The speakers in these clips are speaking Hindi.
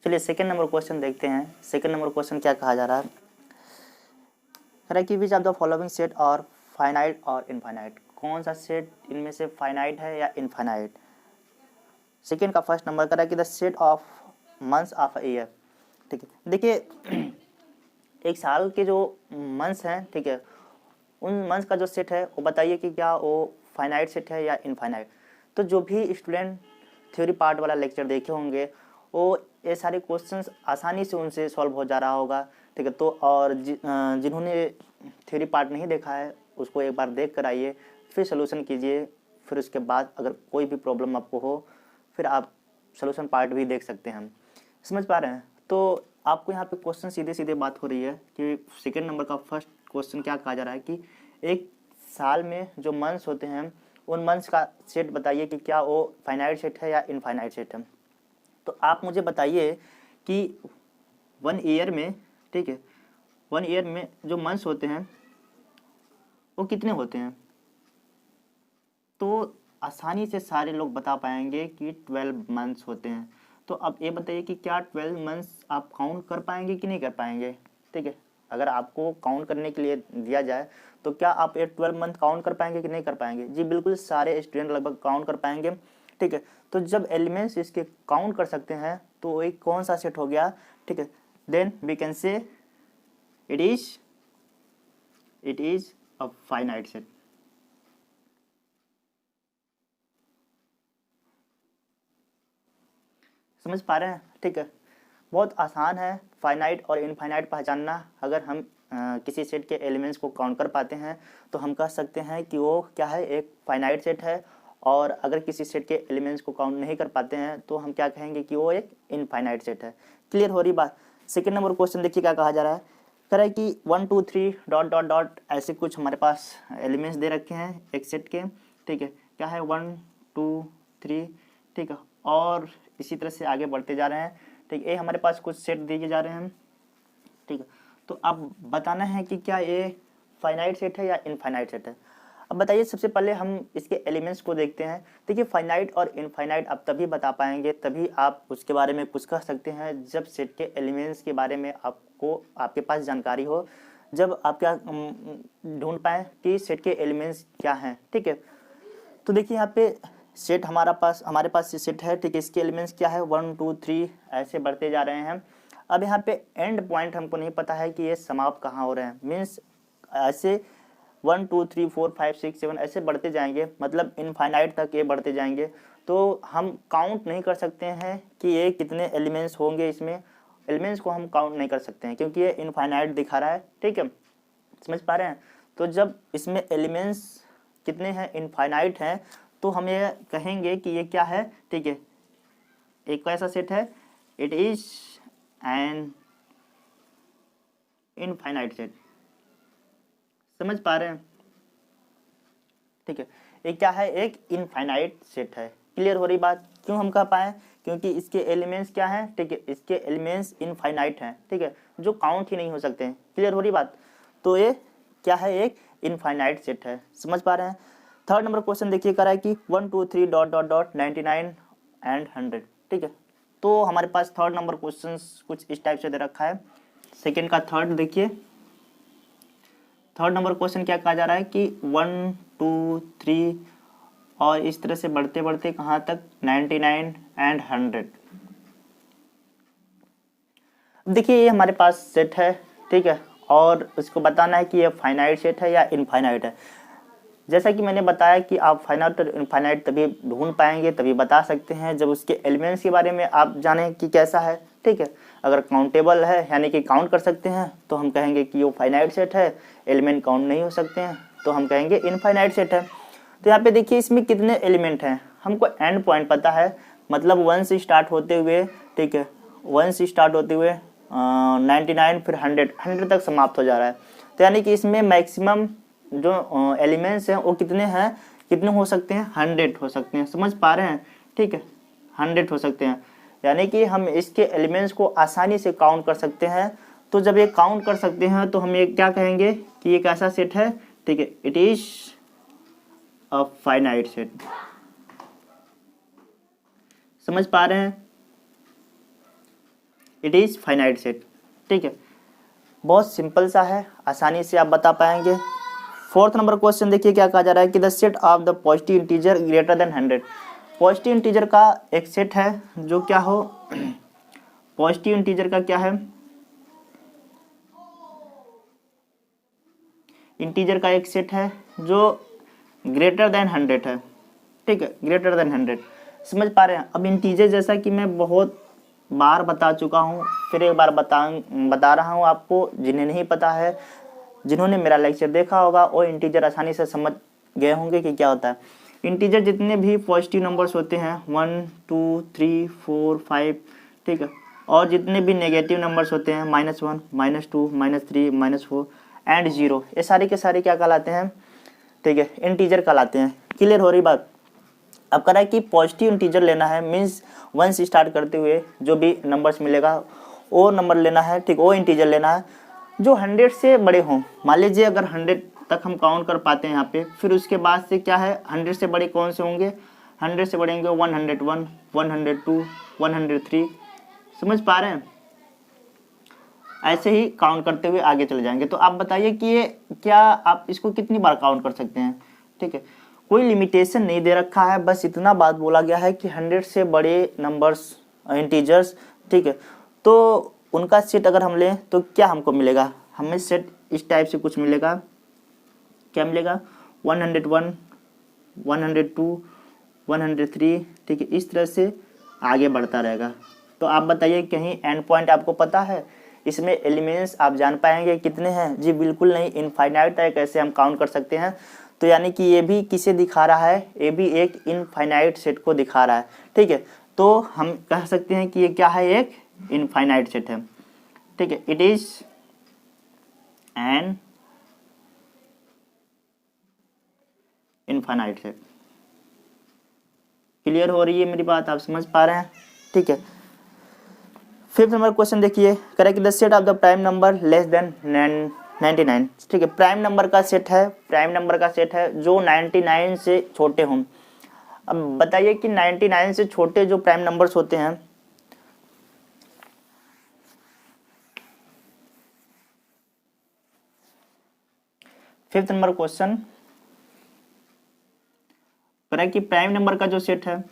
चलिए सेकंड नंबर क्वेश्चन देखते हैं। सेकंड नंबर क्वेश्चन क्या कहा जा रहा है, कह रहा है कि which of the following set और फाइनाइट और इनफाइनाइट, कौन सा सेट इनमें से फाइनाइट है या इनफाइनाइट। सेकंड का फर्स्ट नंबर कह रहा है कि the set of months of a year. ठीक है, देखिए एक साल के जो मंथ्स हैं, ठीक है, उन मंथ्स का जो सेट है वो बताइए कि क्या वो फाइनाइट सेट है या इनफाइनाइट। तो जो भी स्टूडेंट थ्योरी पार्ट वाला लेक्चर देखे होंगे वो ये सारे क्वेश्चंस आसानी से उनसे सॉल्व हो जा रहा होगा। ठीक है, तो और जिन्होंने थ्योरी पार्ट नहीं देखा है उसको एक बार देख कर आइए, फिर सोल्यूशन कीजिए, फिर उसके बाद अगर कोई भी प्रॉब्लम आपको हो फिर आप सोल्यूशन पार्ट भी देख सकते हैं। समझ पा रहे हैं। तो आपको यहाँ पे क्वेश्चन सीधे सीधे बात हो रही है कि सेकेंड नंबर का फर्स्ट क्वेश्चन क्या कहा जा रहा है कि एक साल में जो मंथ्स होते हैं उन मंथ्स का सेट बताइए कि क्या वो फाइनाइट सेट है या इनफाइनाइट सेट है। तो आप मुझे बताइए कि 1 ईयर में, ठीक है, 1 ईयर में जो मंथ्स होते हैं वो कितने होते हैं। तो आसानी से सारे लोग बता पाएंगे कि 12 मंथ्स होते हैं। तो अब ये बताइए कि क्या 12 मंथ्स आप काउंट कर पाएंगे कि नहीं कर पाएंगे। ठीक है, अगर आपको काउंट करने के लिए दिया जाए तो क्या आप ये 12 मंथ काउंट कर पाएंगे कि नहीं कर पाएंगे। जी बिल्कुल, सारे स्टूडेंट लगभग काउंट कर पाएंगे। ठीक है, तो जब एलिमेंट्स इसके काउंट कर सकते हैं तो एक कौन सा सेट हो गया। ठीक है, then we can say it is a finite set. समझ पा रहे हैं। ठीक है, बहुत आसान है फाइनाइट और इनफाइनाइट पहचानना। अगर हम किसी सेट के एलिमेंट्स को काउंट कर पाते हैं तो हम कह सकते हैं कि वो क्या है, एक फाइनाइट सेट है। और अगर किसी सेट के एलिमेंट्स को काउंट नहीं कर पाते हैं तो हम क्या कहेंगे कि वो एक इनफाइनाइट सेट है। क्लियर हो रही बात। सेकेंड नंबर क्वेश्चन देखिए क्या कहा जा रहा है, कह रहा है कि 1 2 3 डॉट डॉट डॉट ऐसे कुछ हमारे पास एलिमेंट्स दे रखे हैं एक सेट के। ठीक है, क्या है 1 2 3। ठीक है, और इसी तरह से आगे बढ़ते जा रहे हैं। ठीक है, ये हमारे पास कुछ सेट दिए जा रहे हैं। ठीक है, तो अब बताना है कि क्या ये फाइनाइट सेट है या इनफाइनाइट सेट है। अब बताइए, सबसे पहले हम इसके एलिमेंट्स को देखते हैं। देखिए फाइनाइट और इनफाइनाइट आप तभी बता पाएंगे, तभी आप उसके बारे में कुछ कह सकते हैं जब सेट के एलिमेंट्स के बारे में आपको आपके पास जानकारी हो, जब आप क्या ढूंढ पाएँ कि सेट के एलिमेंट्स क्या हैं। ठीक है, तो देखिए यहाँ पे सेट हमारे पास ये सेट है। ठीक है, इसके एलिमेंट्स क्या है 1 2 3 ऐसे बढ़ते जा रहे हैं। अब यहाँ पे एंड पॉइंट हमको नहीं पता है कि ये समाप्त कहाँ हो रहे हैं। मीन्स ऐसे 1 2 3 4 5 6 7 ऐसे बढ़ते जाएंगे, मतलब इनफाइनाइट तक ये बढ़ते जाएंगे। तो हम काउंट नहीं कर सकते हैं कि ये कितने एलिमेंट्स होंगे। इसमें एलिमेंट्स को हम काउंट नहीं कर सकते हैं क्योंकि ये इनफाइनाइट दिखा रहा है। ठीक है, समझ पा रहे हैं। तो जब इसमें एलिमेंट्स कितने हैं, इनफाइनाइट हैं, तो हम ये कहेंगे कि ये क्या है। ठीक है, एक कैसा सेट है, it is an infinite set. समझ पा रहे हैं। ठीक है, ये क्या है, एक इनफाइनाइट सेट है। क्लियर हो रही बात। क्यों हम कह पाए, क्योंकि इसके एलिमेंट्स क्या हैं। ठीक है, इसके एलिमेंट्स इनफाइनाइट हैं। ठीक है, जो काउंट ही नहीं हो सकते हैं। क्लियर हो रही बात। तो ये क्या है, एक इनफाइनाइट सेट है। समझ पा रहे हैं। थर्ड नंबर क्वेश्चन देखिए, करा है कि 1 2 3 डॉट डॉट डॉट 99 एंड 100। ठीक है, तो हमारे पास थर्ड नंबर क्वेश्चन कुछ इस टाइप से दे रखा है। सेकेंड का थर्ड देखिए, थर्ड नंबर क्वेश्चन क्या कहा जा रहा है कि 1 2 3 और इस तरह से बढ़ते बढ़ते कहाँ तक 99 एंड 100। देखिए ये हमारे पास सेट है। ठीक है, और इसको बताना है कि ये फाइनाइट सेट है या इनफाइनाइट है। जैसा कि मैंने बताया कि आप फाइनाइट और इनफाइनाइट तभी ढूंढ पाएंगे, तभी बता सकते हैं जब उसके एलिमेंट्स के बारे में आप जानें कि कैसा है। ठीक है, अगर काउंटेबल है यानी कि काउंट कर सकते हैं तो हम कहेंगे कि वो फाइनाइट सेट है। एलिमेंट काउंट नहीं हो सकते हैं तो हम कहेंगे इनफाइनाइट सेट है। तो यहाँ पे देखिए इसमें कितने एलिमेंट हैं, हमको एंड पॉइंट पता है, मतलब 1 से स्टार्ट होते हुए, ठीक है, 1 से स्टार्ट होते हुए 99 फिर 100 तक समाप्त हो जा रहा है। तो यानी कि इसमें मैक्सिमम जो एलिमेंट्स हैं वो कितने हैं, कितने हो सकते हैं, 100 हो सकते हैं। समझ पा रहे हैं। ठीक है, 100 हो सकते हैं, यानी कि हम इसके एलिमेंट्स को आसानी से काउंट कर सकते हैं। तो जब ये काउंट कर सकते हैं तो हम ये क्या कहेंगे कि ये कैसा सेट है। ठीक है, it is a finite set. समझ पा रहे हैं। It is finite set. ठीक है, बहुत सिंपल सा है, आसानी से आप बता पाएंगे। फोर्थ नंबर क्वेश्चन देखिए क्या कहा जा रहा है कि the set of the positive integer greater than 100। Positive integer का एक सेट है जो क्या हो पॉजिटिव इंटीजर का क्या है, इंटीजर का एक सेट है जो ग्रेटर देन 100 है। ठीक है, ग्रेटर देन 100, समझ पा रहे हैं। अब इंटीजर जैसा कि मैं बहुत बार बता चुका हूँ, फिर एक बार बता रहा हूँ आपको, जिन्हें नहीं पता है, जिन्होंने मेरा लेक्चर देखा होगा वो इंटीजर आसानी से समझ गए होंगे कि क्या होता है। इंटीजर जितने भी पॉजिटिव नंबर्स होते हैं 1 2 3 4 5, ठीक है, और जितने भी नेगेटिव नंबर्स होते हैं -1 -2 -3 -4 एंड 0, ये सारे के सारे क्या कहलाते हैं, ठीक है, इंटीजर कहलाते हैं। क्लियर हो रही बात। अब कह रहा है कि पॉजिटिव इंटीजर लेना है, मीन्स 1 से स्टार्ट करते हुए जो भी नंबर्स मिलेगा वो नंबर लेना है। ठीक, वो इंटीजर लेना है जो 100 से बड़े हों। मान लीजिए अगर 100 तक हम काउंट कर पाते हैं यहाँ पे, फिर उसके बाद से क्या है 100 से बड़े कौन से होंगे, 100 से बड़े होंगे 101 102 103, समझ पा रहे हैं। ऐसे ही काउंट करते हुए आगे चले जाएंगे। तो आप बताइए कि ये क्या आप इसको कितनी बार काउंट कर सकते हैं। ठीक है, कोई लिमिटेशन नहीं दे रखा है, बस इतना बात बोला गया है कि 100 से बड़े नंबर्स इंटीजर्स, ठीक है, तो उनका सेट अगर हम लें तो क्या हमको मिलेगा, हमें सेट इस टाइप से कुछ मिलेगा। क्या मिलेगा 101 102 103, ठीक है, इस तरह से आगे बढ़ता रहेगा। तो आप बताइए कहीं एंड पॉइंट आपको पता है, इसमें एलिमेंट्स आप जान पाएंगे कितने हैं। जी बिल्कुल नहीं, इनफाइनाइट है, कैसे हम काउंट कर सकते हैं। तो यानी कि ये भी किसे दिखा रहा है, ये भी एक इनफाइनाइट सेट को दिखा रहा है। ठीक है, तो हम कह सकते हैं कि ये क्या है, एक इनफाइनाइट सेट है। ठीक है, it is an infinite set. Clear हो रही है मेरी बात, आप समझ पा रहे हैं। ठीक है, फिफ्थ नंबर क्वेश्चन देखिए, correct the set of the prime number less than 99। ठीक है, प्राइम नंबर का सेट है, प्राइम नंबर का सेट है जो 99 से छोटे हों। अब बताइए कि 99 से छोटे जो प्राइम नंबर्स होते हैं, फिफ्थ नंबर क्वेश्चन करेक्ट कि प्राइम नंबर का जो सेट है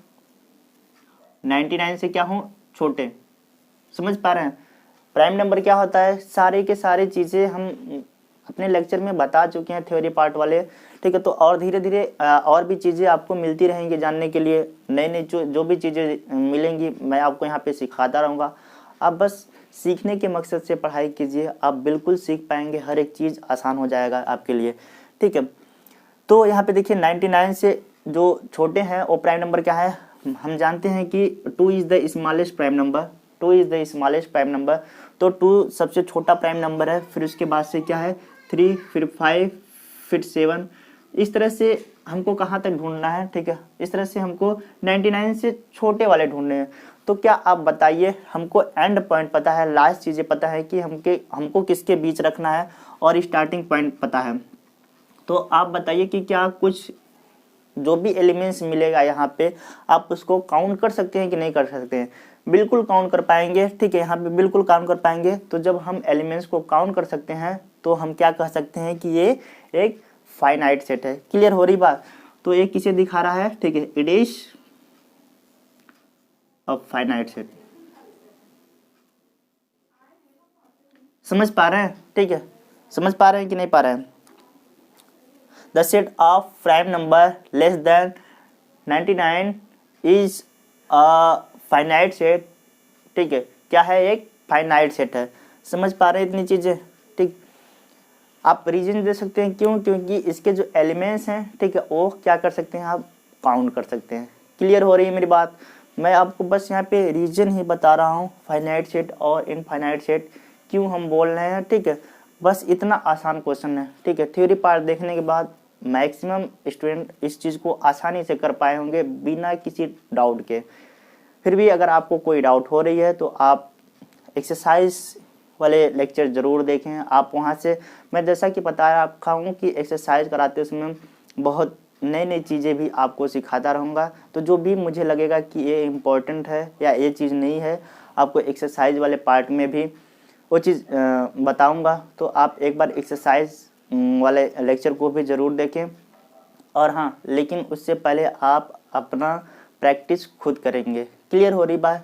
99 से क्या हो, छोटे। समझ पा रहे हैं, प्राइम नंबर क्या होता है, सारे के सारे चीज़ें हम अपने लेक्चर में बता चुके हैं, थ्योरी पार्ट वाले। ठीक है, तो और धीरे धीरे और भी चीज़ें आपको मिलती रहेंगी जानने के लिए। नई नई जो भी चीज़ें मिलेंगी मैं आपको यहाँ पे सिखाता रहूँगा। आप बस सीखने के मकसद से पढ़ाई कीजिए, आप बिल्कुल सीख पाएंगे, हर एक चीज़ आसान हो जाएगा आपके लिए। ठीक है, तो यहाँ पे देखिए 99 से जो छोटे हैं वो प्राइम नंबर क्या है, हम जानते हैं कि 2 is the smallest prime number, 2 is the smallest prime number. तो 2 सबसे छोटा प्राइम नंबर है, फिर उसके बाद से क्या है 3, फिर 5, फिर 7, इस तरह से हमको कहाँ तक ढूंढना है। ठीक है, इस तरह से हमको 99 से छोटे वाले ढूंढने हैं। तो क्या आप बताइए, हमको एंड पॉइंट पता है, लास्ट चीज़ें पता है कि हमको किसके बीच रखना है, और स्टार्टिंग पॉइंट पता है। तो आप बताइए कि क्या कुछ जो भी एलिमेंट्स मिलेगा यहाँ पे आप उसको काउंट कर सकते हैं कि नहीं कर सकते हैं। बिल्कुल काउंट कर पाएंगे। ठीक है, यहाँ पे बिल्कुल काउंट कर पाएंगे। तो जब हम एलिमेंट्स को काउंट कर सकते हैं तो हम क्या कह सकते हैं कि ये एक फाइनाइट सेट है। क्लियर हो रही बात। तो ये किसे दिखा रहा है, ठीक है, it is a finite set. समझ पा रहे हैं, ठीक है, समझ पा रहे हैं कि नहीं पा रहे हैं। The set of prime number less than 99 is a finite set. ठीक है, क्या है, एक फाइनाइट सेट है। समझ पा रहे हैं इतनी चीज़ें। ठीक, आप रीजन दे सकते हैं क्यों, क्योंकि इसके जो एलिमेंट्स हैं, ठीक है, वो क्या कर सकते हैं, आप काउंट कर सकते हैं। क्लियर हो रही है मेरी बात। मैं आपको बस यहाँ पे रीजन ही बता रहा हूँ, फाइनाइट सेट और इनफाइनाइट सेट क्यों हम बोल रहे हैं। ठीक है, बस इतना आसान क्वेश्चन है। ठीक है, थ्योरी पार्ट देखने के बाद मैक्सिमम स्टूडेंट इस चीज़ को आसानी से कर पाए होंगे बिना किसी डाउट के। फिर भी अगर आपको कोई डाउट हो रही है तो आप एक्सरसाइज वाले लेक्चर ज़रूर देखें। आप वहाँ से, मैं जैसा कि बता रखा हूँ कि एक्सरसाइज कराते समय बहुत नई नई चीज़ें भी आपको सिखाता रहूँगा। तो जो भी मुझे लगेगा कि ये इम्पोर्टेंट है या ये चीज़ नहीं है, आपको एक्सरसाइज वाले पार्ट में भी वो चीज़ बताऊंगा, तो आप एक बार एक्सरसाइज वाले लेक्चर को भी ज़रूर देखें। और हाँ, लेकिन उससे पहले आप अपना प्रैक्टिस खुद करेंगे। क्लियर हो रही बात?